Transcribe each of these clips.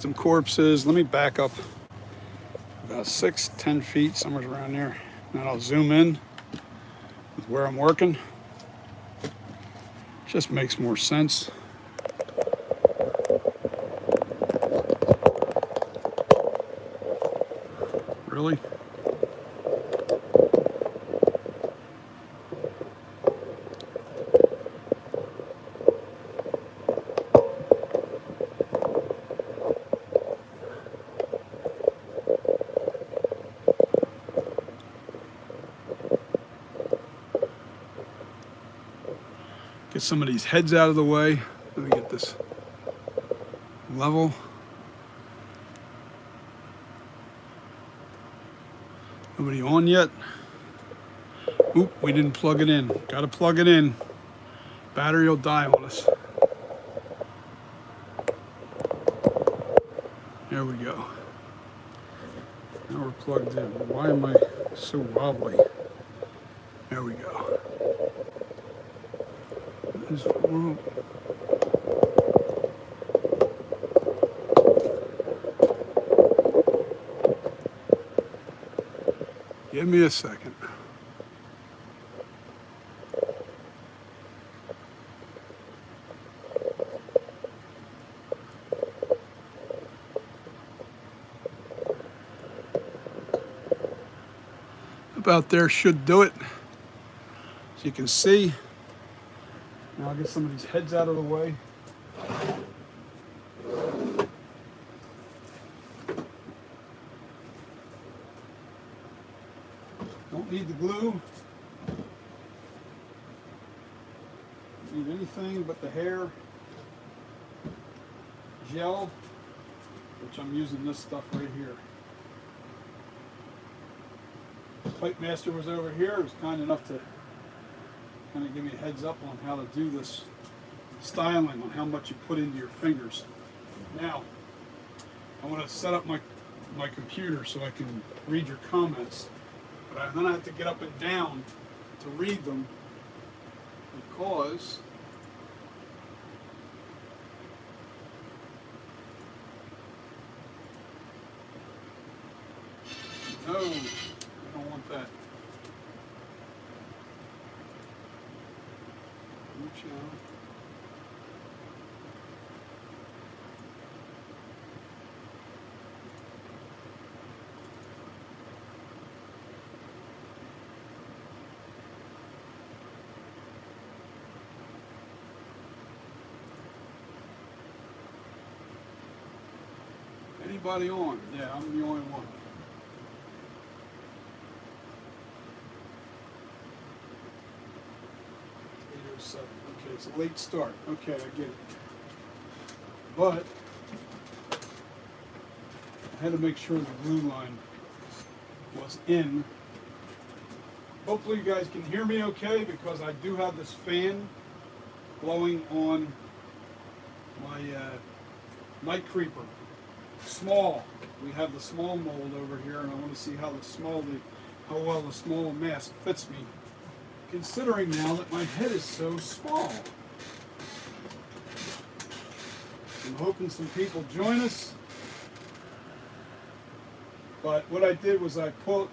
Some corpses. Let me back up about 6, 10 feet, somewhere around there. And I'll zoom in with where I'm working. Just makes more sense. Really? Get some of these heads out of the way. Let me get this level. Nobody on yet? Oop, we didn't plug it in. Gotta plug it in. Battery will die on us. There we go. Now we're plugged in. Why am I so wobbly? There we go. Give me a second. About there should do it. As you can see, now I'll get some of these heads out of the way. Don't need the glue. Don't need anything but the hair gel, which I'm using this stuff right here. Pipe Master was over here. He was kind enough to kind of give me a heads up on how to do this styling, on how much you put into your fingers. Now, I want to set up my computer so I can read your comments, but I'm going to have to get up and down to read them because no, I don't want that. New channel. Anybody on? Yeah, I'm the only one. Okay, it's a late start. Okay, I get it. But I had to make sure the glue line was in. Hopefully you guys can hear me okay because I do have this fan blowing on my night creeper. Small. We have the small mold over here, and I want to see how well the small mask fits me, considering now that my head is so small. I'm hoping some people join us. But what I did was I put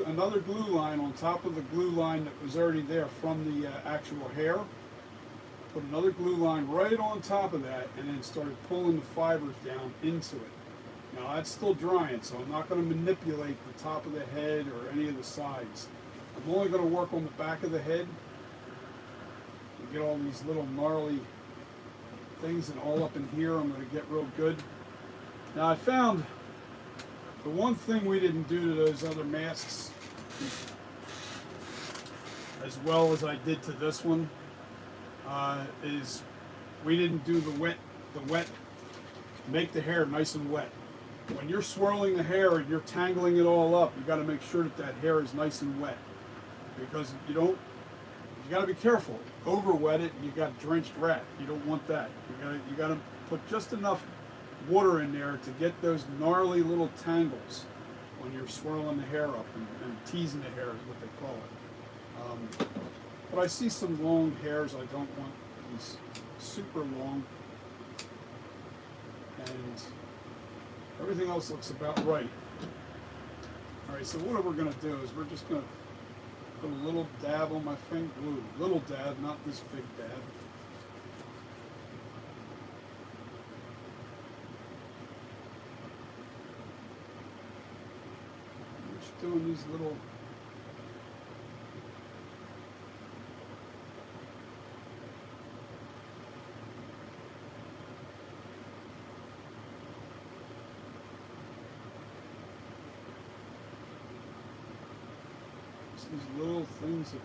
another glue line on top of the glue line that was already there from the actual hair. Put another glue line right on top of that, and then started pulling the fibers down into it. Now that's still drying, so I'm not going to manipulate the top of the head or any of the sides. I'm only going to work on the back of the head and get all these little gnarly things, and all up in here I'm going to get real good. Now I found the one thing we didn't do to those other masks as well as I did to this one is we didn't do the wet, make the hair nice and wet. When you're swirling the hair and you're tangling it all up, you got to make sure that that hair is nice and wet, because you got to be careful. Over wet it and you got drenched rat. You don't want that. You got to put just enough water in there to get those gnarly little tangles when you're swirling the hair up and teasing the hair is what they call it. But I see some long hairs. I don't want these super long. And Everything else looks about right. All right, so what we're going to do is we're just going to put a little dab on my finger. Ooh, little dab, not this big dab. I'm just doing these little. These little things of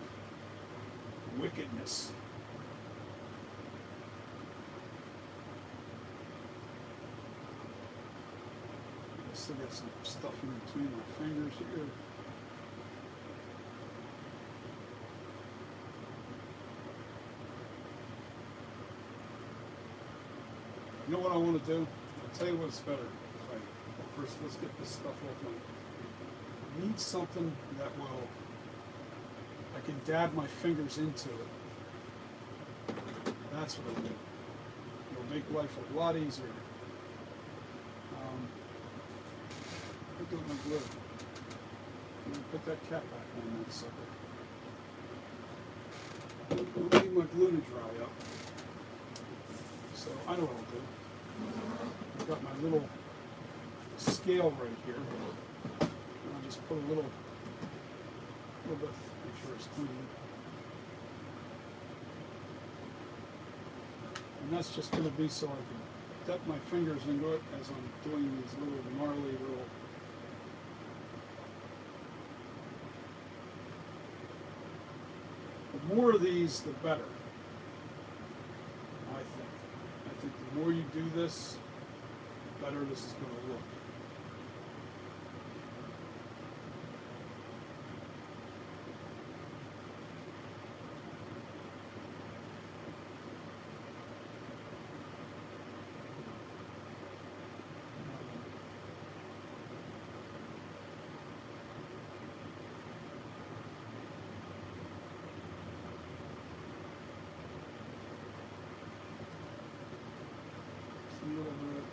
wickedness. I still got some stuff in between my fingers here. You know what I want to do? I'll tell you what's better. First, let's get this stuff off my. I need something that will. I can dab my fingers into it. That's what I'll do. It'll make life a lot easier. Look at my glue. I'm going to put that cap back on that sucker. I'll need my glue to dry up. So I know what I'll do. I've got my little scale right here. And I'll just put a little bit, make sure it's clean. And that's just going to be so I can dip my fingers into it as I'm doing these little gnarly little. The more of these, the better. I think the more you do this, the better this is going to look. A little bit.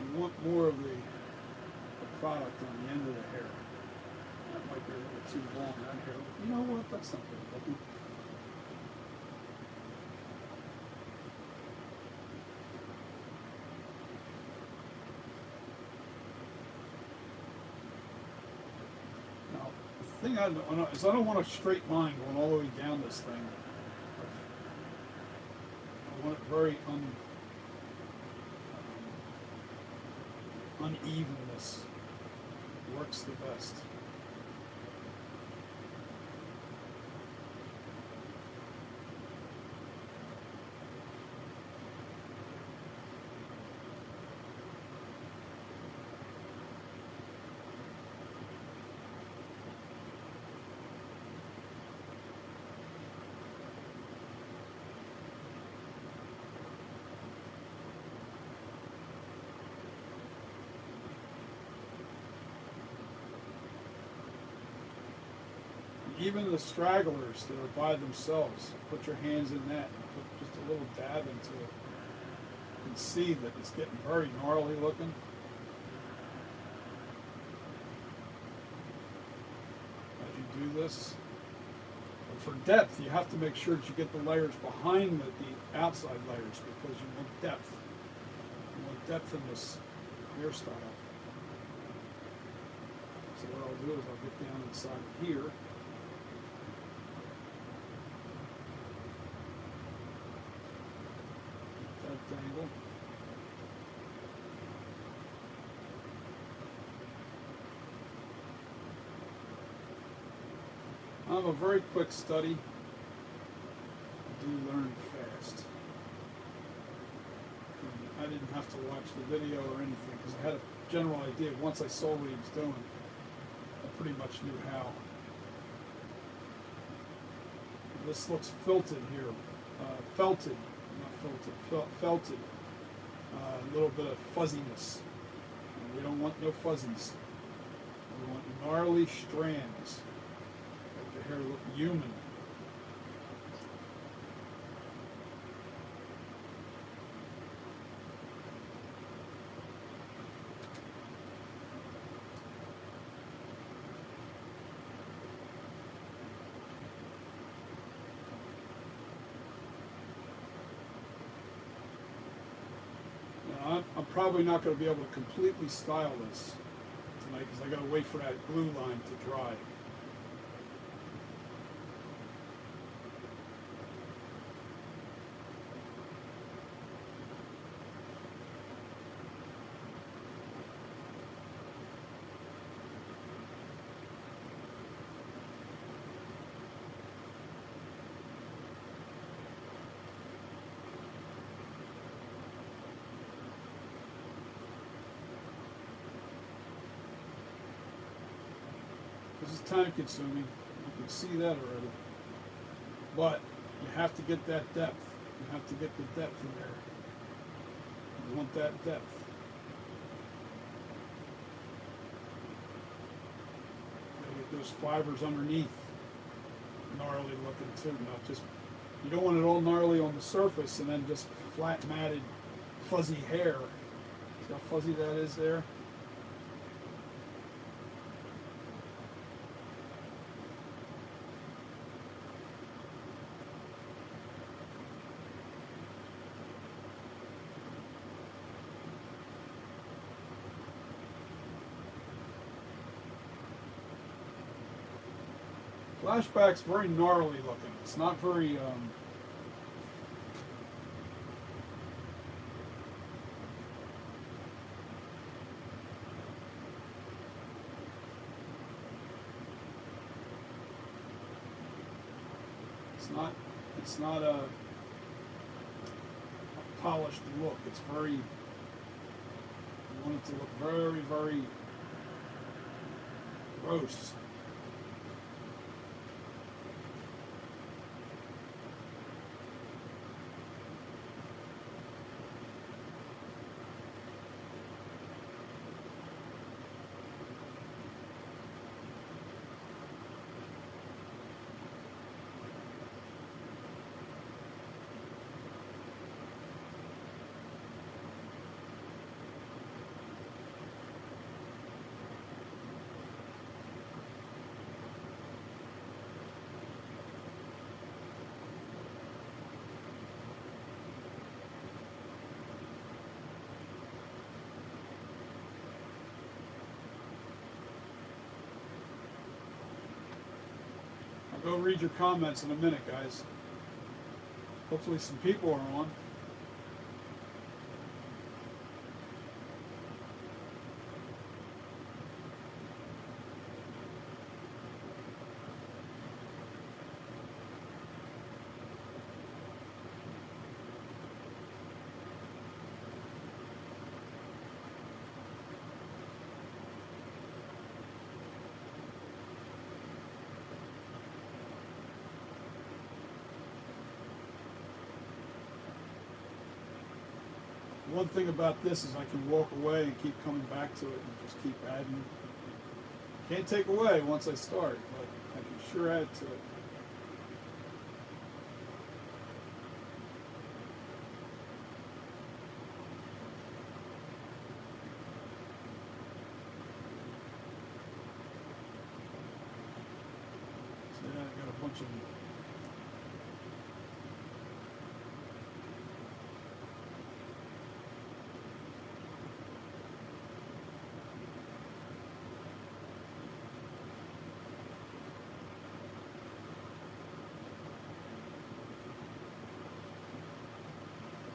You want more of the product on the end of the hair. That might be a little too long on here. You know what? That's not good looking. Now, the thing I know is I don't want a straight line going all the way down this thing. I want it very unevenness. Works the best. Even the stragglers that are by themselves, put your hands in that and put just a little dab into it. You can see that it's getting very gnarly looking. As you do this. But for depth, you have to make sure that you get the layers behind the outside layers because you want depth. You want depth in this hairstyle. So what I'll do is I'll get down inside here. Angle. I'm a very quick study. I do learn fast. I didn't have to watch the video or anything because I had a general idea. Once I saw what he was doing, I pretty much knew how. This looks felted here. Felted. Felted, a little bit of fuzziness. And we don't want no fuzzies. We want gnarly strands. Make the hair look human. I'm probably not going to be able to completely style this tonight because I got to wait for that glue line to dry. This is time consuming. You can see that already. But you have to get that depth. You have to get the depth in there. You want that depth. Gotta get those fibers underneath gnarly looking too, not just, you don't want it all gnarly on the surface and then just flat matted fuzzy hair. See how fuzzy that is there? Flashback's very gnarly looking. It's not very, it's not a polished look. It's very, you want it to look very, very gross. Go read your comments in a minute, guys. Hopefully some people are on. One thing about this is I can walk away and keep coming back to it and just keep adding. Can't take away once I start, but I can sure add to it. So yeah, I got a bunch of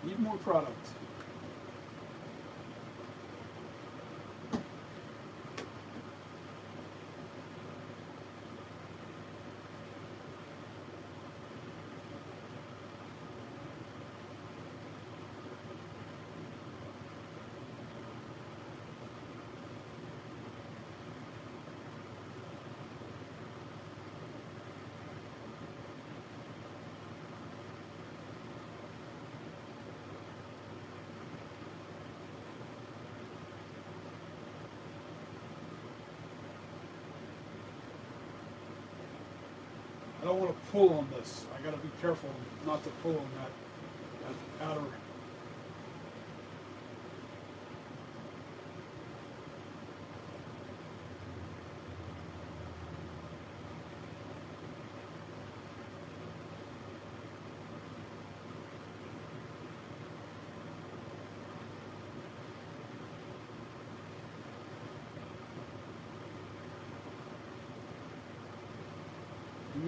need more product. I don't want to pull on this. I got to be careful not to pull on that outer.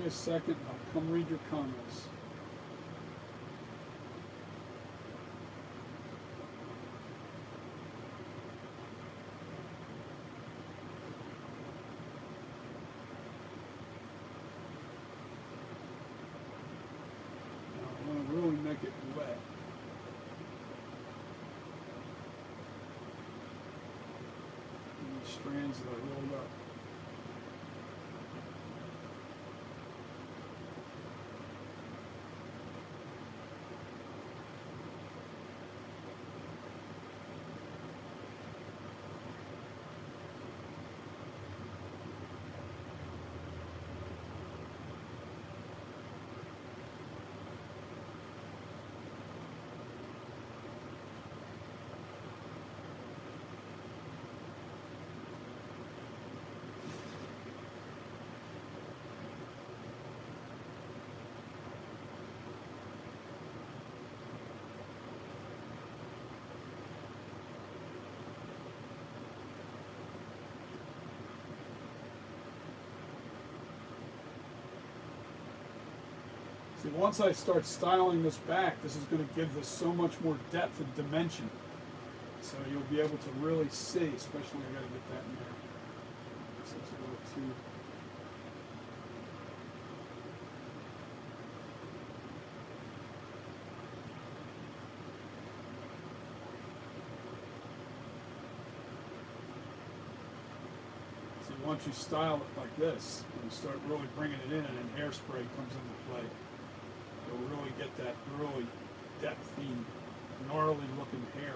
a second. I'll come read your comments. Now I want to really make it wet. And these strands that I rolled up. See, once I start styling this back, this is going to give this so much more depth and dimension. So you'll be able to really see, especially I got to get that in there. So it's a little too. See, once you style it like this, and you start really bringing it in, and then hairspray comes into play. You'll really get that really depthy, gnarly looking hair.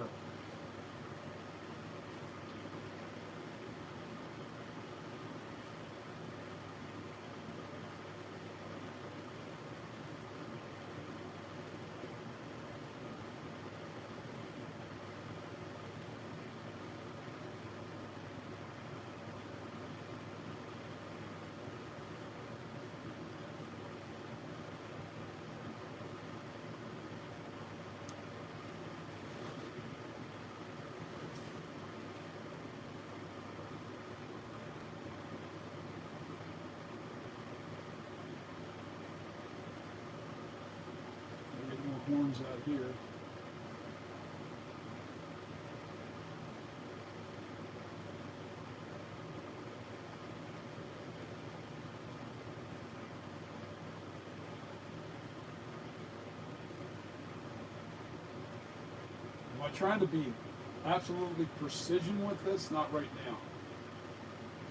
Horns out here. Am I trying to be absolutely precision with this? Not right now.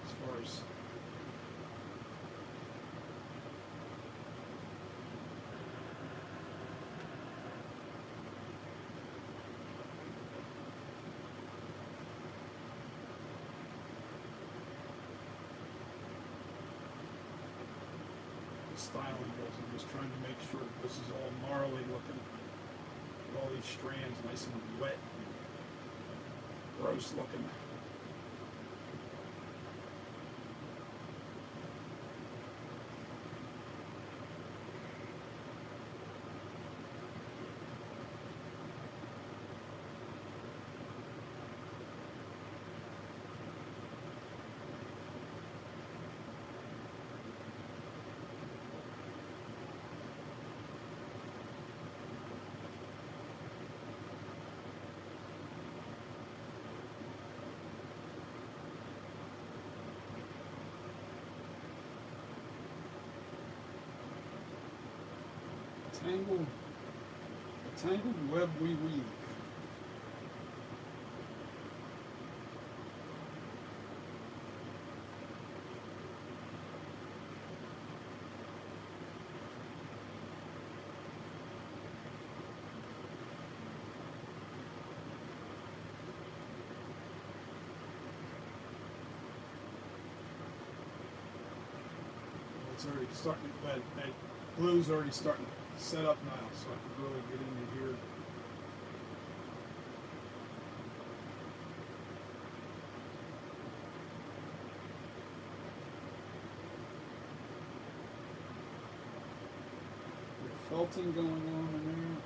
As far as styling goes. I'm just trying to make sure that this is all gnarly looking. All these strands nice and wet and gross looking. A tangled web we weave. It's already starting, that glue's already starting to set up now, so I can really get into here. Felting going on in there.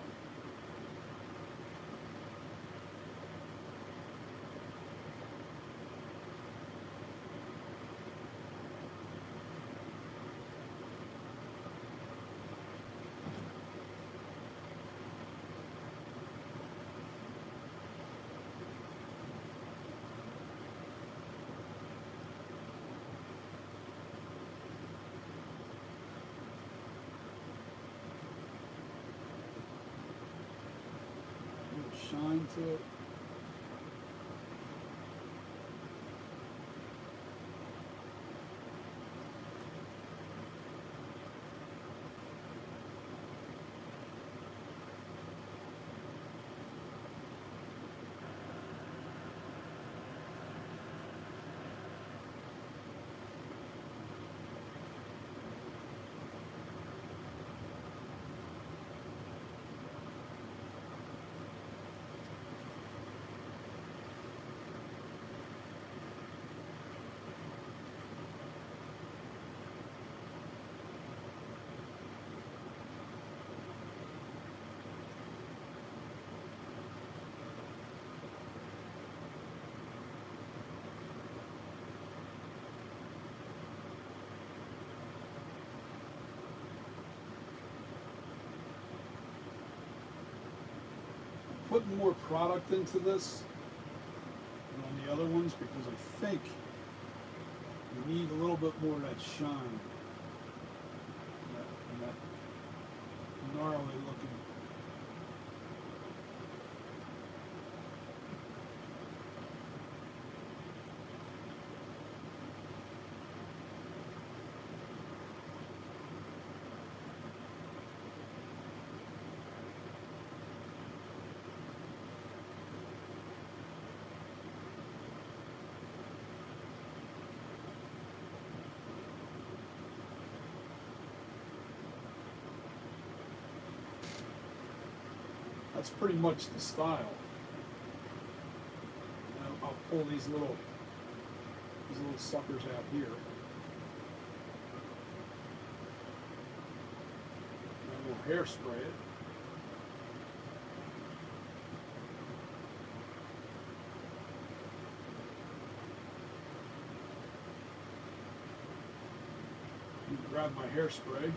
shine to it. Putting more product into this than on the other ones because I think you need a little bit more of that shine and that gnarly looking. That's pretty much the style. And I'll pull these little suckers out here. And we'll hairspray it. Grab my hairspray.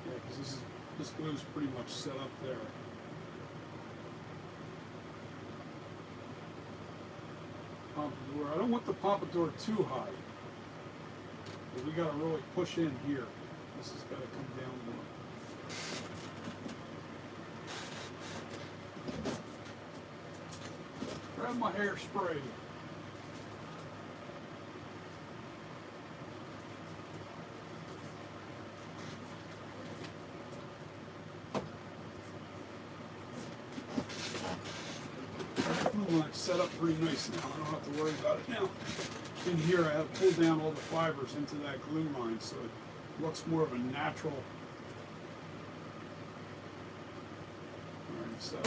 Yeah, because this glue's pretty much set up there. Pompadour. I don't want the pompadour too high. But we got to really push in here. This has got to come down more. Grab my hairspray. It's set up pretty nice now. I don't have to worry about it now. In here I have pulled down all the fibers into that glue line so it looks more of a natural. Alright, so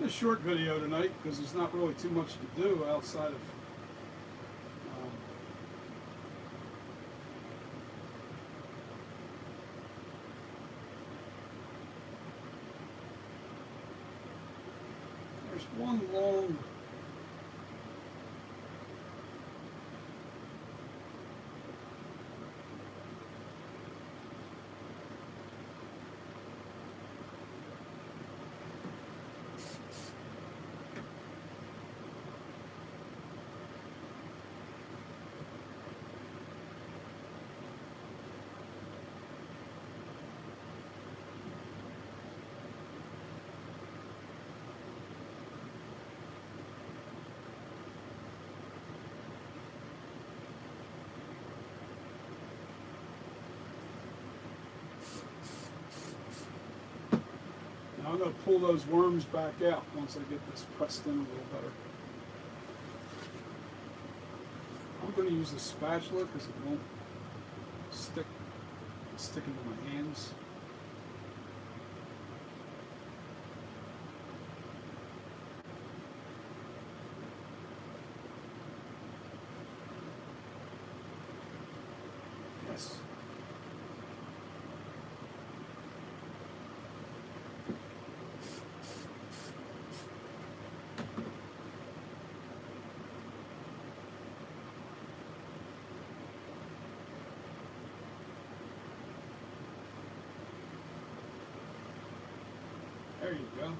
a short video tonight because there's not really too much to do outside of there's one long I'm going to pull those worms back out once I get this pressed in a little better. I'm going to use a spatula because it won't stick into my hands. Yes. There you go.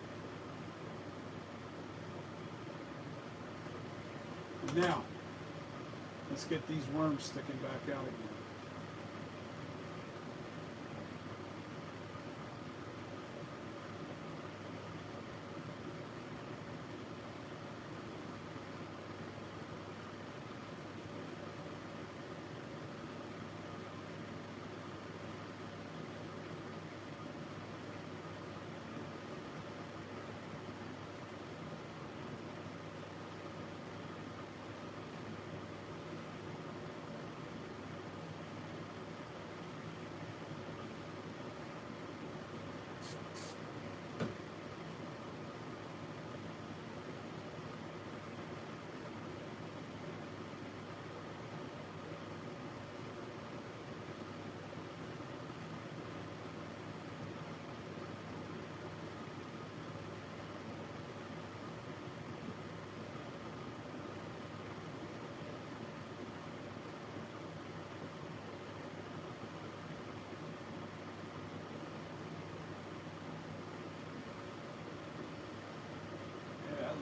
And now, let's get these worms sticking back out again.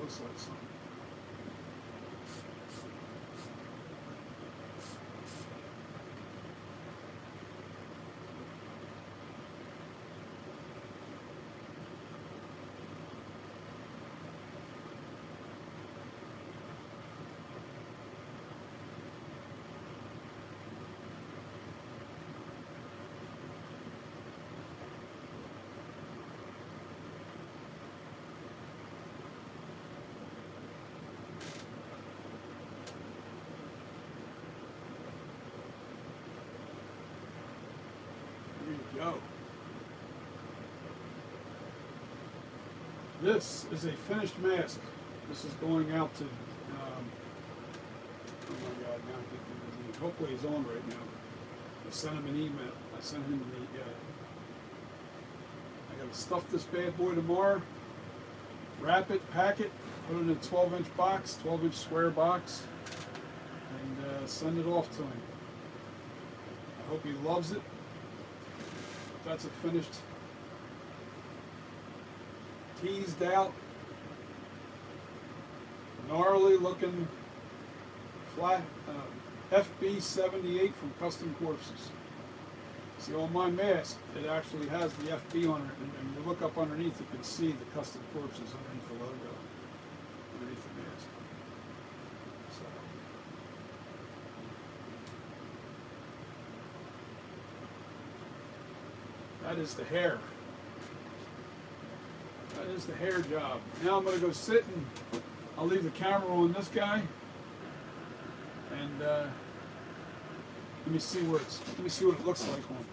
Looks like something. Go. This is a finished mask. This is going out to, oh my God, now I can't think of his name. Hopefully he's on right now. I sent him an email. I sent him the, I got to stuff this bad boy tomorrow, wrap it, pack it, put it in a 12-inch box, 12-inch square box, and send it off to him. I hope he loves it. That's a finished, teased out, gnarly looking flat FB78 from Custom Corpses. See, on my mask, it actually has the FB on it, and you look up underneath, you can see the Custom Corpses underneath the logo, underneath the mask. So. That is the hair. That is the hair job. Now I'm going to go sit and I'll leave the camera on this guy. And let me see what it looks like on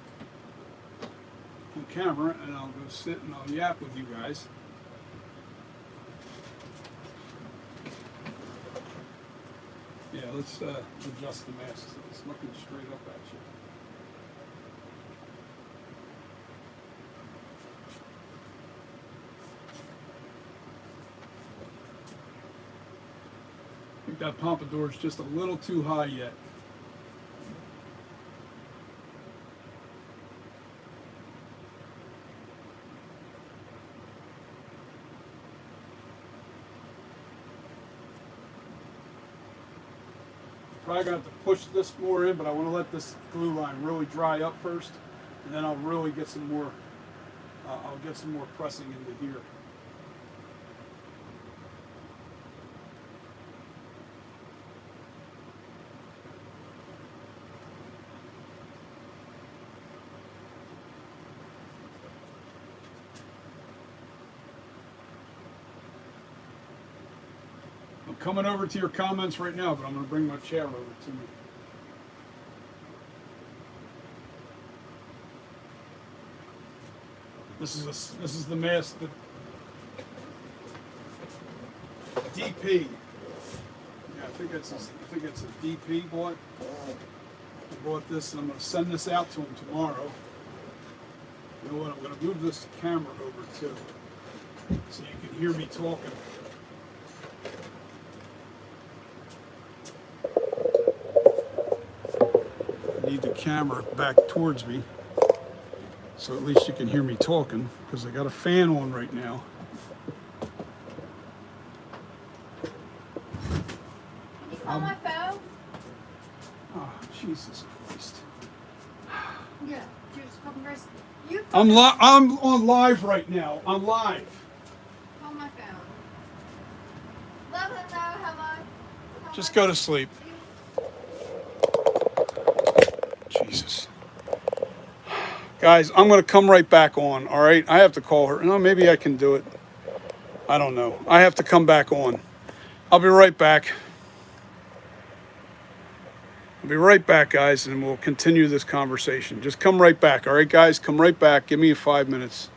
camera, and I'll go sit and I'll yap with you guys. Yeah, let's adjust the mask so it's looking straight up at you. I think that pompadour is just a little too high yet. Probably going to have to push this more in, but I want to let this glue line really dry up first, and then I'll really get some more, I'll get some more pressing into here. coming over to your comments right now, but I'm going to bring my chair over to me. This is the mask that DP. Yeah, I think it's a DP bought. I bought this, and I'm going to send this out to him tomorrow. You know what? I'm going to move this camera over too, so you can hear me talking. I need the camera back towards me, so at least you can hear me talking, because I got a fan on right now. Can you call my phone? Oh, Jesus Christ. Yeah, just fucking press. You I'm on live right now. I'm live. call my phone. Let them know how much. Just go to sleep. Jesus. Guys, I'm going to come right back on, all right? I have to call her. No, maybe I can do it. I don't know. I have to come back on. I'll be right back. I'll be right back, guys, and we'll continue this conversation. Just come right back, all right, guys? Come right back. Give me 5 minutes.